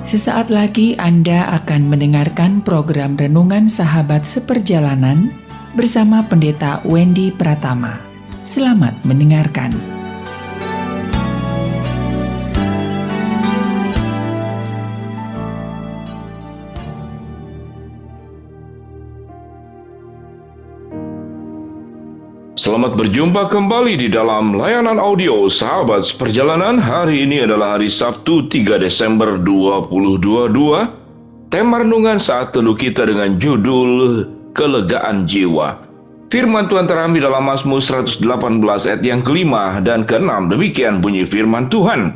Sesaat lagi Anda akan mendengarkan program Renungan Sahabat Seperjalanan bersama Pendeta Wendy Pratama. Selamat mendengarkan. Selamat berjumpa kembali di dalam layanan audio Sahabat Seperjalanan. Hari ini adalah hari Sabtu 3 Desember 2022. Tema renungan saat teduh kita dengan judul Kelegaan Jiwa. Firman Tuhan terambil dalam Mazmur 118 ayat yang kelima dan keenam. Demikian bunyi firman Tuhan.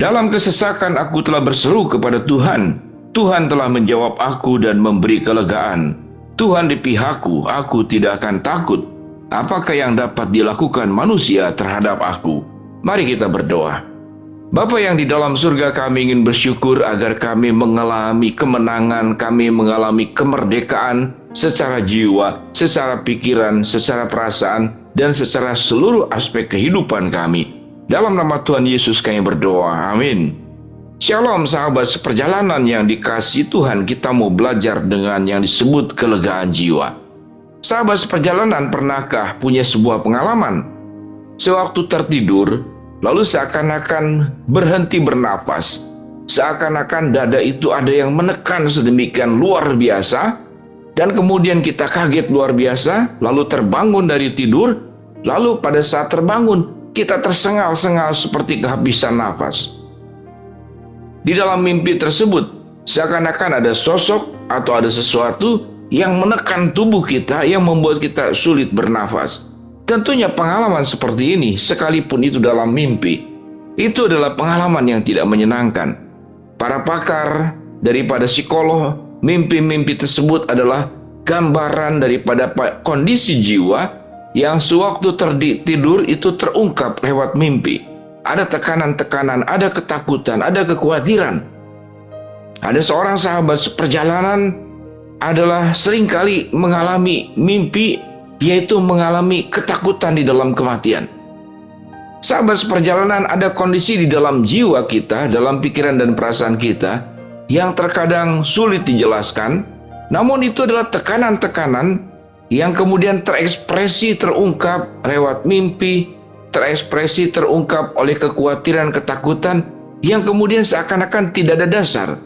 Dalam kesesakan aku telah berseru kepada Tuhan. Tuhan telah menjawab aku dan memberi kelegaan. Tuhan di pihakku, aku tidak akan takut. Apakah yang dapat dilakukan manusia terhadap aku? Mari kita berdoa. Bapa yang di dalam surga, kami ingin bersyukur agar kami mengalami kemenangan, kami mengalami kemerdekaan secara jiwa, secara pikiran, secara perasaan, dan secara seluruh aspek kehidupan kami. Dalam nama Tuhan Yesus kami berdoa. Amin. Shalom sahabat seperjalanan yang dikasihi Tuhan, kita mau belajar dengan yang disebut kelegaan jiwa. Sahabat seperjalanan, pernahkah punya sebuah pengalaman? Sewaktu tertidur, lalu seakan-akan berhenti bernafas. Seakan-akan dada itu ada yang menekan sedemikian luar biasa. Dan kemudian kita kaget luar biasa, lalu terbangun dari tidur. Lalu pada saat terbangun, kita tersengal-sengal seperti kehabisan nafas. Di dalam mimpi tersebut, seakan-akan ada sosok atau ada sesuatu yang menekan tubuh kita, yang membuat kita sulit bernafas. Tentunya pengalaman seperti ini, sekalipun itu dalam mimpi, itu adalah pengalaman yang tidak menyenangkan. Para pakar daripada psikolog, mimpi-mimpi tersebut adalah gambaran daripada kondisi jiwa yang sewaktu tertidur itu terungkap lewat mimpi. Ada tekanan-tekanan, ada ketakutan, ada kekhawatiran. Ada seorang sahabat seperjalanan adalah seringkali mengalami mimpi, yaitu mengalami ketakutan di dalam kematian. Sahabat seperjalanan, ada kondisi di dalam jiwa kita, dalam pikiran dan perasaan kita, yang terkadang sulit dijelaskan, namun itu adalah tekanan-tekanan yang kemudian terekspresi, terungkap lewat mimpi, terekspresi, terungkap oleh kekhawatiran, ketakutan, yang kemudian seakan-akan tidak ada dasar.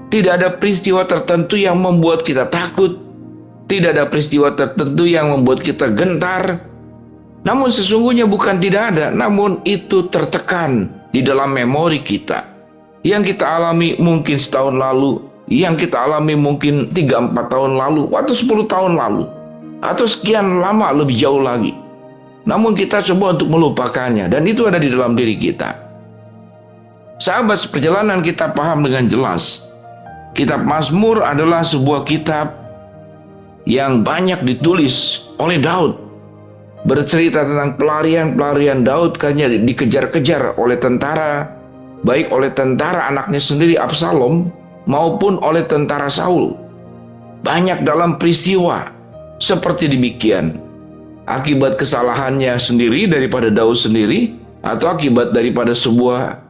Tidak ada peristiwa tertentu yang membuat kita takut. Tidak ada peristiwa tertentu yang membuat kita gentar. Namun sesungguhnya bukan tidak ada, namun itu tertekan di dalam memori kita. Yang kita alami mungkin setahun lalu, yang kita alami mungkin 3-4 tahun lalu, atau 10 tahun lalu, atau sekian lama lebih jauh lagi. Namun kita coba untuk melupakannya, dan itu ada di dalam diri kita. Sahabat seperjalanan, kita paham dengan jelas. Kitab Mazmur adalah sebuah kitab yang banyak ditulis oleh Daud. Bercerita tentang pelarian-pelarian Daud karena dikejar-kejar oleh tentara, baik oleh tentara anaknya sendiri Absalom maupun oleh tentara Saul. Banyak dalam peristiwa seperti demikian. Akibat kesalahannya sendiri daripada Daud sendiri, atau akibat daripada sebuah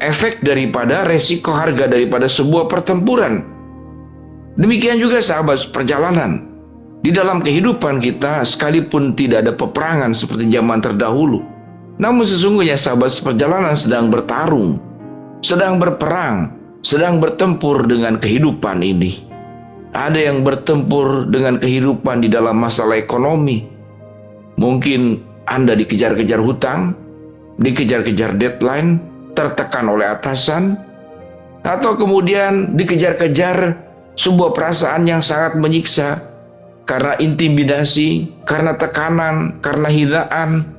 efek daripada resiko harga daripada sebuah pertempuran. Demikian juga sahabat perjalanan. Di dalam kehidupan kita, sekalipun tidak ada peperangan seperti zaman terdahulu, namun sesungguhnya sahabat perjalanan sedang bertarung, sedang berperang, sedang bertempur dengan kehidupan ini. Ada yang bertempur dengan kehidupan di dalam masalah ekonomi. Mungkin Anda dikejar-kejar hutang, dikejar-kejar deadline, tertekan oleh atasan, atau kemudian dikejar-kejar sebuah perasaan yang sangat menyiksa karena intimidasi, karena tekanan, karena hinaan,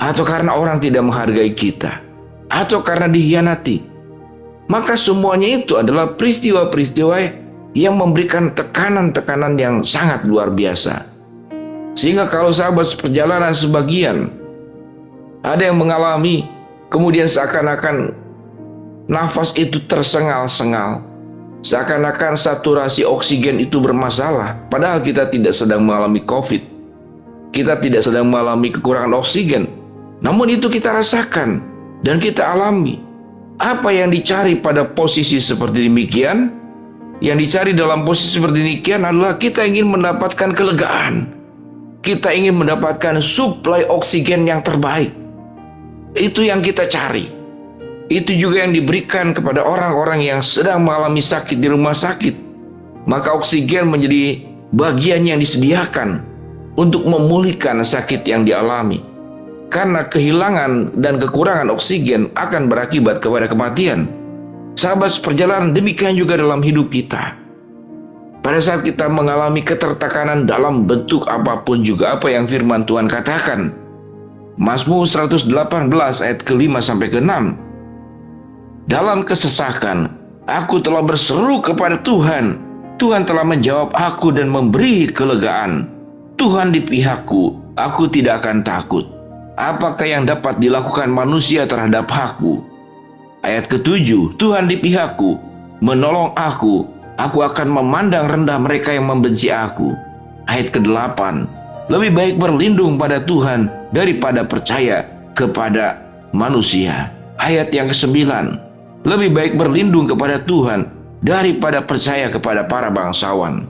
atau karena orang tidak menghargai kita, atau karena dikhianati. Maka semuanya itu adalah peristiwa-peristiwa yang memberikan tekanan-tekanan yang sangat luar biasa. Sehingga kalau sahabat seperjalanan sebagian ada yang mengalami kemudian seakan-akan nafas itu tersengal-sengal, seakan-akan saturasi oksigen itu bermasalah, padahal kita tidak sedang mengalami COVID, kita tidak sedang mengalami kekurangan oksigen, namun itu kita rasakan dan kita alami. Apa yang dicari pada posisi seperti demikian? Yang dicari dalam posisi seperti demikian adalah kita ingin mendapatkan kelegaan. Kita ingin mendapatkan suplai oksigen yang terbaik. Itu yang kita cari. Itu juga yang diberikan kepada orang-orang yang sedang mengalami sakit di rumah sakit. Maka oksigen menjadi bagian yang disediakan untuk memulihkan sakit yang dialami. Karena kehilangan dan kekurangan oksigen akan berakibat kepada kematian. Sahabat seperjalanan, demikian juga dalam hidup kita. Pada saat kita mengalami ketertekanan dalam bentuk apapun juga apa yang firman Tuhan katakan. Mazmur 118 ayat ke-5 sampai ke-6. Dalam kesesakan, aku telah berseru kepada Tuhan. Tuhan telah menjawab aku dan memberi kelegaan. Tuhan di pihakku, aku tidak akan takut. Apakah yang dapat dilakukan manusia terhadap aku? Ayat ke-7, Tuhan di pihakku, menolong aku akan memandang rendah mereka yang membenci aku. Ayat ke-8, lebih baik berlindung pada Tuhan daripada percaya kepada manusia. Ayat yang ke-9, lebih baik berlindung kepada Tuhan daripada percaya kepada para bangsawan.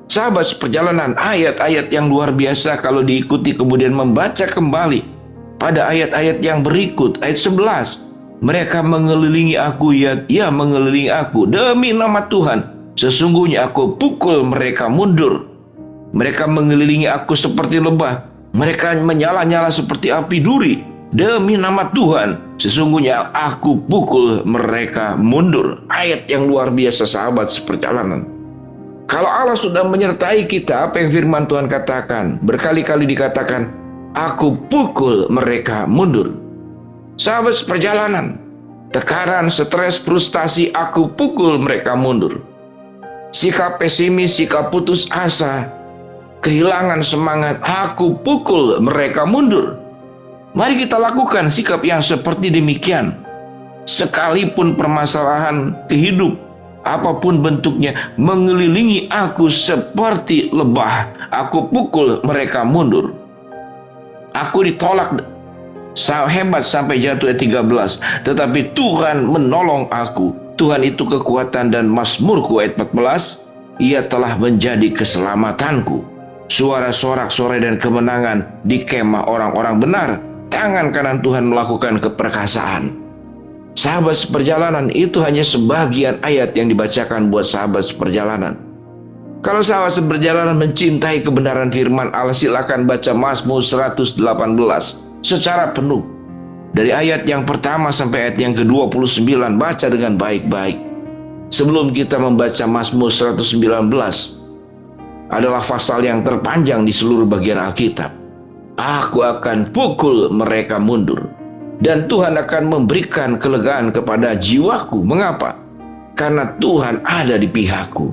Sahabat seperjalanan, ayat-ayat yang luar biasa kalau diikuti kemudian membaca kembali pada ayat-ayat yang berikut. Ayat 11, mereka mengelilingi aku, ya mengelilingi aku demi nama Tuhan. Sesungguhnya aku pukul mereka mundur. Mereka mengelilingi aku seperti lebah. Mereka menyala-nyala seperti api duri. Demi nama Tuhan, sesungguhnya aku pukul mereka mundur. Ayat yang luar biasa sahabat seperjalanan. Kalau Allah sudah menyertai kita, apa yang firman Tuhan katakan? Berkali-kali dikatakan, aku pukul mereka mundur. Sahabat seperjalanan, tekanan, stres, frustasi, aku pukul mereka mundur. Sikap pesimis, sikap putus asa, kehilangan semangat, aku pukul mereka mundur. Mari kita lakukan sikap yang seperti demikian. Sekalipun permasalahan kehidup, apapun bentuknya, mengelilingi aku seperti lebah, aku pukul mereka mundur. Aku ditolak hebat sampai jatuh ayat 13. Tetapi Tuhan menolong aku. Tuhan itu kekuatan dan mazmurku ayat 14. Ia telah menjadi keselamatanku. Suara sorak-sorai dan kemenangan di kemah orang-orang benar. Tangan kanan Tuhan melakukan keperkasaan. Sahabat seperjalanan, itu hanya sebagian ayat yang dibacakan buat sahabat seperjalanan. Kalau sahabat seperjalanan mencintai kebenaran firman Allah, silakan baca Mazmur 118 secara penuh. Dari ayat yang pertama sampai ayat yang ke-29, baca dengan baik-baik. Sebelum kita membaca Mazmur 119, adalah pasal yang terpanjang di seluruh bagian Alkitab. Aku akan pukul mereka mundur. Dan Tuhan akan memberikan kelegaan kepada jiwaku. Mengapa? Karena Tuhan ada di pihakku.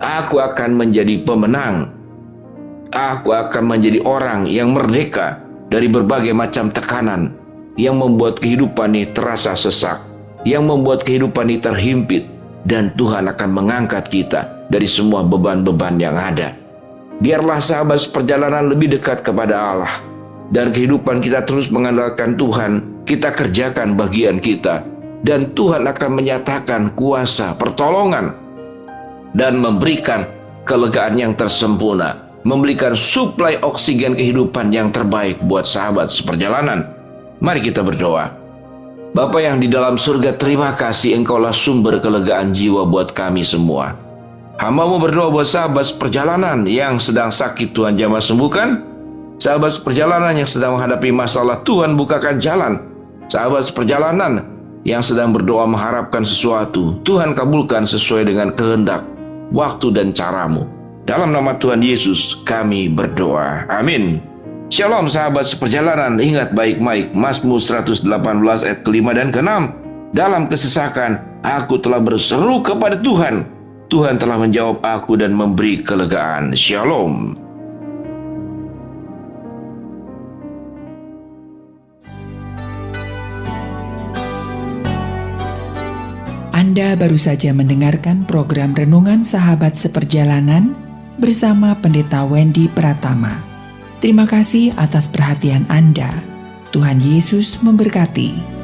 Aku akan menjadi pemenang. Aku akan menjadi orang yang merdeka dari berbagai macam tekanan yang membuat kehidupan ini terasa sesak, yang membuat kehidupan ini terhimpit, dan Tuhan akan mengangkat kita dari semua beban-beban yang ada. Biarlah sahabat seperjalanan lebih dekat kepada Allah, dan kehidupan kita terus mengandalkan Tuhan. Kita kerjakan bagian kita, dan Tuhan akan menyatakan kuasa pertolongan dan memberikan kelegaan yang tersempurna, memberikan suplai oksigen kehidupan yang terbaik buat sahabat seperjalanan. Mari kita berdoa. Bapa yang di dalam surga, terima kasih Engkaulah sumber kelegaan jiwa buat kami semua. Hamba-Mu berdoa buat sahabat seperjalanan yang sedang sakit, Tuhan jamah sembuhkan. Sahabat seperjalanan yang sedang menghadapi masalah, Tuhan bukakan jalan. Sahabat seperjalanan yang sedang berdoa mengharapkan sesuatu, Tuhan kabulkan sesuai dengan kehendak, waktu dan cara-Mu. Dalam nama Tuhan Yesus kami berdoa. Amin. Shalom sahabat seperjalanan. Ingat baik-baik Mazmur 118 ayat ke-5 dan ke-6. Dalam kesesakan aku telah berseru kepada Tuhan. Tuhan telah menjawab aku dan memberi kelegaan. Shalom. Anda baru saja mendengarkan program Renungan Sahabat Seperjalanan bersama Pendeta Wendy Pratama. Terima kasih atas perhatian Anda. Tuhan Yesus memberkati.